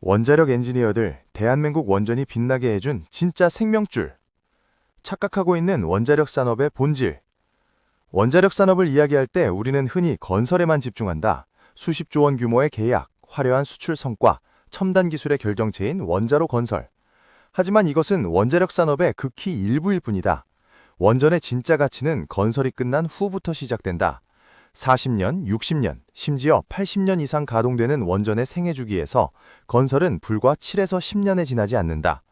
원자력 엔지니어들, 대한민국 원전이 빛나게 해준 진짜 생명줄. 착각하고 있는 원자력 산업의 본질. 원자력 산업을 이야기할 때 우리는 흔히 건설에만 집중한다. 수십조 원 규모의 계약, 화려한 수출 성과, 첨단 기술의 결정체인 원자로 건설. 하지만 이것은 원자력 산업의 극히 일부일 뿐이다. 원전의 진짜 가치는 건설이 끝난 후부터 시작된다. 40년, 60년, 심지어 80년 이상 가동되는 원전의 생애 주기에서 건설은 불과 7에서 10년에 지나지 않는다.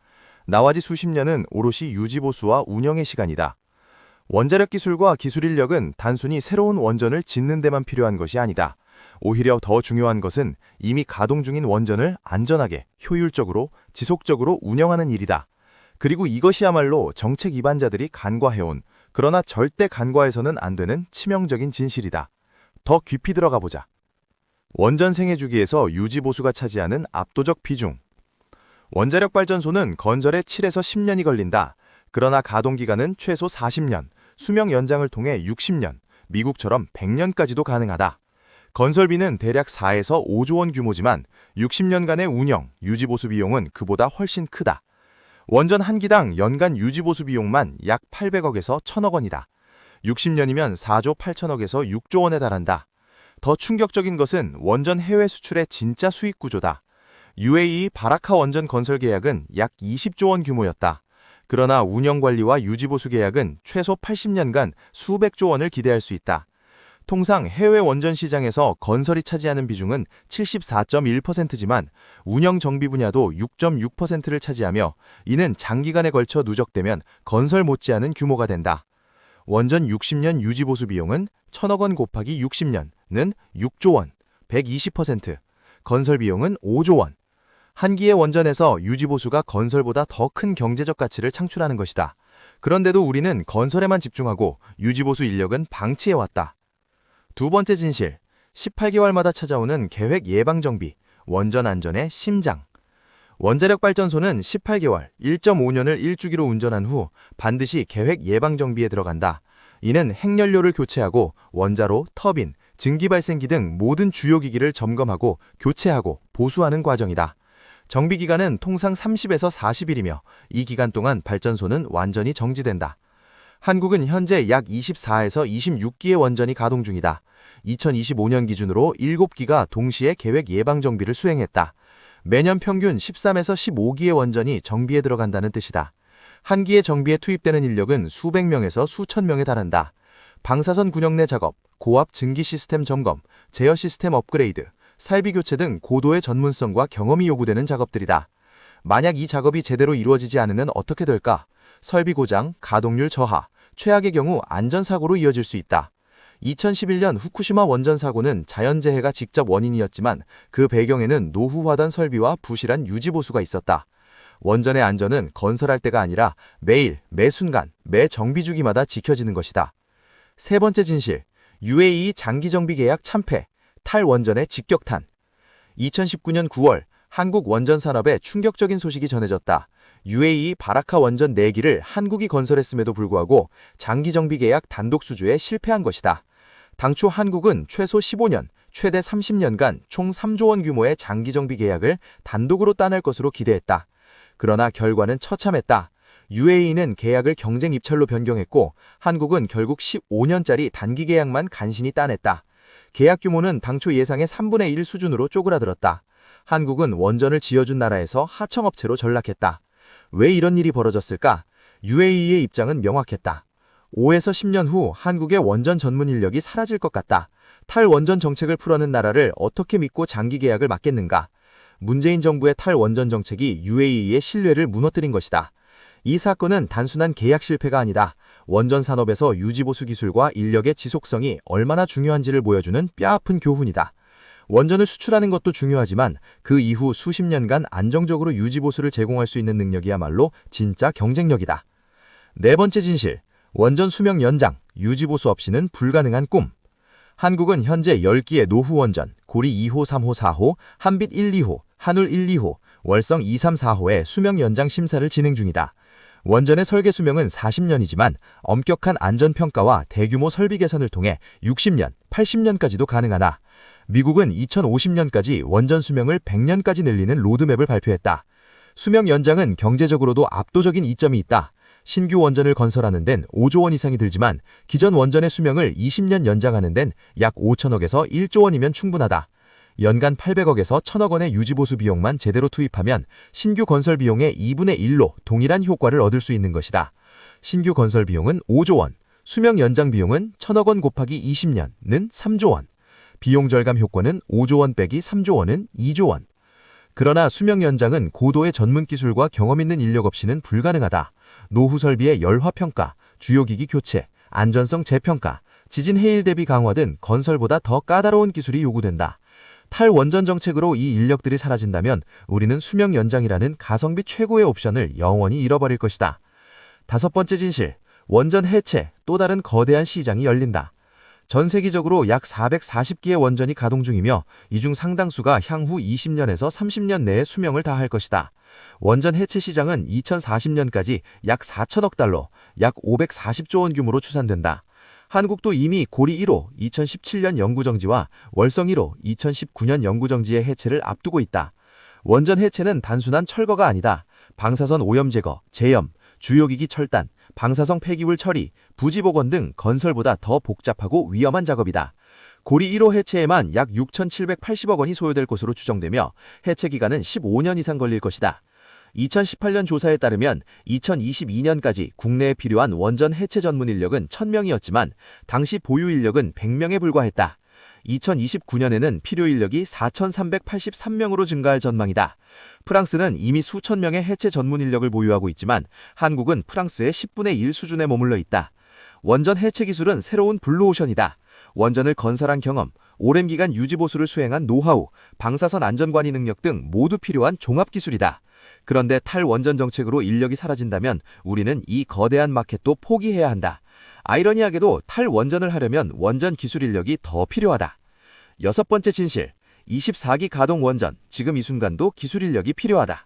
나머지 수십 년은 오롯이 유지보수와 운영의 시간이다. 원자력 기술과 기술 인력은 단순히 새로운 원전을 짓는 데만 필요한 것이 아니다. 오히려 더 중요한 것은 이미 가동 중인 원전을 안전하게, 효율적으로, 지속적으로 운영하는 일이다. 그리고 이것이야말로 정책 위반자들이 간과해온, 그러나 절대 간과해서는 안 되는 치명적인 진실이다. 더 깊이 들어가 보자. 원전 생애 주기에서 유지보수가 차지하는 압도적 비중. 원자력 발전소는 건설에 7에서 10년이 걸린다. 그러나 가동기간은 최소 40년, 수명 연장을 통해 60년, 미국처럼 100년까지도 가능하다. 건설비는 대략 4에서 5조 원 규모지만 60년간의 운영, 유지보수 비용은 그보다 훨씬 크다. 원전 한 기당 연간 유지보수 비용만 약 800억에서 1000억 원이다. 60년이면 4조 8천억에서 6조 원에 달한다. 더 충격적인 것은 원전 해외 수출의 진짜 수익 구조다. UAE 바라카 원전 건설 계약은 약 20조 원 규모였다. 그러나 운영관리와 유지보수 계약은 최소 80년간 수백조 원을 기대할 수 있다. 통상 해외 원전 시장에서 건설이 차지하는 비중은 74.1%지만 운영 정비 분야도 6.6%를 차지하며 이는 장기간에 걸쳐 누적되면 건설 못지않은 규모가 된다. 원전 60년 유지보수 비용은 1000억 원 곱하기 60년은 6조 원, 120%, 건설 비용은 5조 원. 한 기의 원전에서 유지보수가 건설보다 더 큰 경제적 가치를 창출하는 것이다. 그런데도 우리는 건설에만 집중하고 유지보수 인력은 방치해왔다. 두 번째 진실, 18개월마다 찾아오는 계획 예방정비, 원전 안전의 심장. 원자력 발전소는 18개월, 1.5년을 1주기로 운전한 후 반드시 계획 예방정비에 들어간다. 이는 핵연료를 교체하고 원자로, 터빈, 증기발생기 등 모든 주요 기기를 점검하고 교체하고 보수하는 과정이다. 정비기간은 통상 30에서 40일이며 이 기간 동안 발전소는 완전히 정지된다. 한국은 현재 약 24에서 26기의 원전이 가동 중이다. 2025년 기준으로 7기가 동시에 계획 예방정비를 수행했다. 매년 평균 13에서 15기의 원전이 정비에 들어간다는 뜻이다. 한 기의 정비에 투입되는 인력은 수백 명에서 수천 명에 달한다. 방사선 군역 내 작업, 고압 증기 시스템 점검, 제어 시스템 업그레이드, 살비 교체 등 고도의 전문성과 경험이 요구되는 작업들이다. 만약 이 작업이 제대로 이루어지지 않으면 어떻게 될까? 설비 고장, 가동률 저하, 최악의 경우 안전사고로 이어질 수 있다. 2011년 후쿠시마 원전 사고는 자연재해가 직접 원인이었지만 그 배경에는 노후화된 설비와 부실한 유지보수가 있었다. 원전의 안전은 건설할 때가 아니라 매일, 매 순간, 매 정비주기마다 지켜지는 것이다. 세 번째 진실, UAE 장기정비 계약 참패, 탈원전의 직격탄. 2019년 9월 한국 원전 산업에 충격적인 소식이 전해졌다. UAE 바라카 원전 4기를 한국이 건설했음에도 불구하고 장기정비 계약 단독 수주에 실패한 것이다. 당초 한국은 최소 15년, 최대 30년간 총 3조 원 규모의 장기정비 계약을 단독으로 따낼 것으로 기대했다. 그러나 결과는 처참했다. UAE는 계약을 경쟁 입찰로 변경했고 한국은 결국 15년짜리 단기 계약만 간신히 따냈다. 계약 규모는 당초 예상의 3분의 1 수준으로 쪼그라들었다. 한국은 원전을 지어준 나라에서 하청업체로 전락했다. 왜 이런 일이 벌어졌을까? UAE의 입장은 명확했다. 5에서 10년 후 한국의 원전 전문 인력이 사라질 것 같다. 탈원전 정책을 풀어낸 나라를 어떻게 믿고 장기 계약을 맡겠는가? 문재인 정부의 탈원전 정책이 UAE의 신뢰를 무너뜨린 것이다. 이 사건은 단순한 계약 실패가 아니다. 원전 산업에서 유지보수 기술과 인력의 지속성이 얼마나 중요한지를 보여주는 뼈아픈 교훈이다. 원전을 수출하는 것도 중요하지만 그 이후 수십 년간 안정적으로 유지보수를 제공할 수 있는 능력이야말로 진짜 경쟁력이다. 네 번째 진실, 원전 수명 연장, 유지보수 없이는 불가능한 꿈. 한국은 현재 10기의 노후원전, 고리 2호, 3호, 4호, 한빛 1, 2호, 한울 1, 2호, 월성 2, 3, 4호의 수명 연장 심사를 진행 중이다. 원전의 설계 수명은 40년이지만 엄격한 안전평가와 대규모 설비 개선을 통해 60년, 80년까지도 가능하다. 미국은 2050년까지 원전 수명을 100년까지 늘리는 로드맵을 발표했다. 수명 연장은 경제적으로도 압도적인 이점이 있다. 신규 원전을 건설하는 데는 5조 원 이상이 들지만 기존 원전의 수명을 20년 연장하는 데는 약 5천억에서 1조 원이면 충분하다. 연간 800억에서 1,000억 원의 유지보수 비용만 제대로 투입하면 신규 건설 비용의 2분의 1로 동일한 효과를 얻을 수 있는 것이다. 신규 건설 비용은 5조 원, 수명 연장 비용은 1,000억 원 곱하기 20년은 3조 원. 비용 절감 효과는 5조 원 빼기 3조 원은 2조 원. 그러나 수명 연장은 고도의 전문 기술과 경험 있는 인력 없이는 불가능하다. 노후 설비의 열화 평가, 주요 기기 교체, 안전성 재평가, 지진 해일 대비 강화 등 건설보다 더 까다로운 기술이 요구된다. 탈원전 정책으로 이 인력들이 사라진다면 우리는 수명 연장이라는 가성비 최고의 옵션을 영원히 잃어버릴 것이다. 다섯 번째 진실, 원전 해체, 또 다른 거대한 시장이 열린다. 전 세계적으로 약 440기의 원전이 가동 중이며 이 중 상당수가 향후 20년에서 30년 내에 수명을 다할 것이다. 원전 해체 시장은 2040년까지 약 4천억 달러, 약 540조 원 규모로 추산된다. 한국도 이미 고리 1호 2017년 영구정지와 월성 1호 2019년 영구정지의 해체를 앞두고 있다. 원전 해체는 단순한 철거가 아니다. 방사선 오염 제거, 제염, 주요기기 철단, 방사성 폐기물 처리, 부지 복원 등 건설보다 더 복잡하고 위험한 작업이다. 고리 1호 해체에만 약 6,780억 원이 소요될 것으로 추정되며 해체 기간은 15년 이상 걸릴 것이다. 2018년 조사에 따르면 2022년까지 국내에 필요한 원전 해체 전문 인력은 1,000명이었지만 당시 보유 인력은 100명에 불과했다. 2029년에는 필요 인력이 4,383명으로 증가할 전망이다. 프랑스는 이미 수천 명의 해체 전문 인력을 보유하고 있지만 한국은 프랑스의 10분의 1 수준에 머물러 있다. 원전 해체 기술은 새로운 블루오션이다. 원전을 건설한 경험, 오랜 기간 유지보수를 수행한 노하우, 방사선 안전관리 능력 등 모두 필요한 종합기술이다. 그런데 탈원전 정책으로 인력이 사라진다면 우리는 이 거대한 마켓도 포기해야 한다. 아이러니하게도 탈원전을 하려면 원전 기술 인력이 더 필요하다. 여섯 번째 진실, 24기 가동 원전, 지금 이 순간도 기술 인력이 필요하다.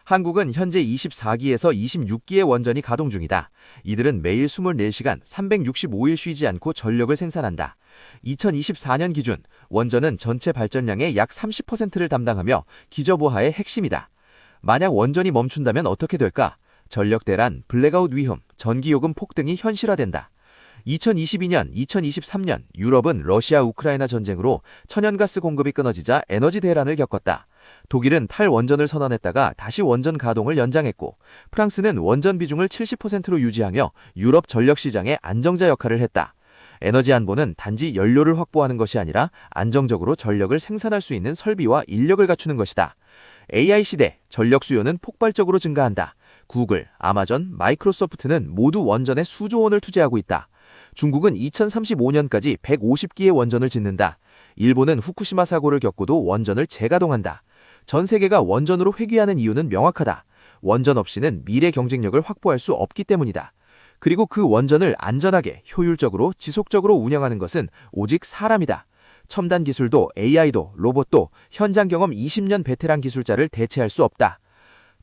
한국은 현재 24기에서 26기의 원전이 가동 중이다. 이들은 매일 24시간 365일 쉬지 않고 전력을 생산한다. 2024년 기준 원전은 전체 발전량의 약 30%를 담당하며 기저보하의 핵심이다. 만약 원전이 멈춘다면 어떻게 될까? 전력 대란, 블랙아웃 위험, 전기요금 폭등이 현실화된다. 2022년, 2023년 유럽은 러시아 우크라이나 전쟁으로 천연가스 공급이 끊어지자 에너지 대란을 겪었다. 독일은 탈원전을 선언했다가 다시 원전 가동을 연장했고 프랑스는 원전 비중을 70%로 유지하며 유럽 전력 시장의 안정자 역할을 했다. 에너지 안보는 단지 연료를 확보하는 것이 아니라 안정적으로 전력을 생산할 수 있는 설비와 인력을 갖추는 것이다. AI 시대, 전력 수요는 폭발적으로 증가한다. 구글, 아마존, 마이크로소프트는 모두 원전에 수조 원을 투자하고 있다. 중국은 2035년까지 150기의 원전을 짓는다. 일본은 후쿠시마 사고를 겪고도 원전을 재가동한다. 전 세계가 원전으로 회귀하는 이유는 명확하다. 원전 없이는 미래 경쟁력을 확보할 수 없기 때문이다. 그리고 그 원전을 안전하게, 효율적으로, 지속적으로 운영하는 것은 오직 사람이다. 첨단 기술도 AI도 로봇도 현장 경험 20년 베테랑 기술자를 대체할 수 없다.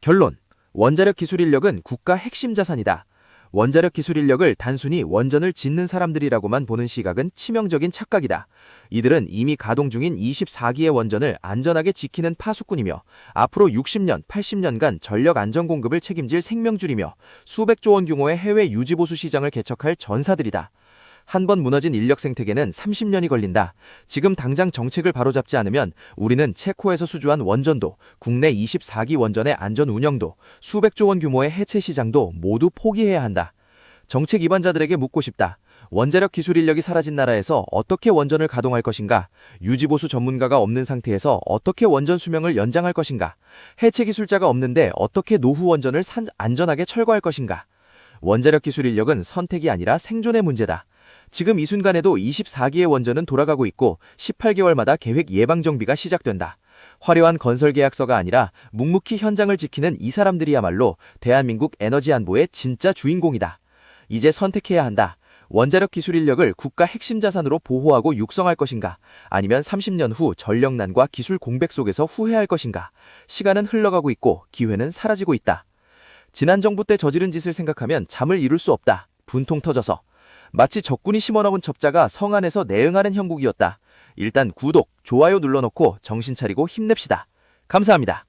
결론, 원자력 기술 인력은 국가 핵심 자산이다. 원자력 기술 인력을 단순히 원전을 짓는 사람들이라고만 보는 시각은 치명적인 착각이다. 이들은 이미 가동 중인 24기의 원전을 안전하게 지키는 파수꾼이며 앞으로 60년, 80년간 전력 안전 공급을 책임질 생명줄이며 수백조 원 규모의 해외 유지보수 시장을 개척할 전사들이다. 한 번 무너진 인력 생태계는 30년이 걸린다. 지금 당장 정책을 바로잡지 않으면 우리는 체코에서 수주한 원전도, 국내 24기 원전의 안전 운영도, 수백조 원 규모의 해체 시장도 모두 포기해야 한다. 정책 위반자들에게 묻고 싶다. 원자력 기술 인력이 사라진 나라에서 어떻게 원전을 가동할 것인가? 유지보수 전문가가 없는 상태에서 어떻게 원전 수명을 연장할 것인가? 해체 기술자가 없는데 어떻게 노후 원전을 안전하게 철거할 것인가? 원자력 기술 인력은 선택이 아니라 생존의 문제다. 지금 이 순간에도 24기의 원전은 돌아가고 있고 18개월마다 계획 예방 정비가 시작된다. 화려한 건설 계약서가 아니라 묵묵히 현장을 지키는 이 사람들이야말로 대한민국 에너지 안보의 진짜 주인공이다. 이제 선택해야 한다. 원자력 기술 인력을 국가 핵심 자산으로 보호하고 육성할 것인가? 아니면 30년 후 전력난과 기술 공백 속에서 후회할 것인가? 시간은 흘러가고 있고 기회는 사라지고 있다. 지난 정부 때 저지른 짓을 생각하면 잠을 이룰 수 없다. 분통 터져서. 마치 적군이 심어놓은 첩자가 성 안에서 내응하는 형국이었다. 일단 구독, 좋아요 눌러놓고 정신 차리고 힘냅시다. 감사합니다.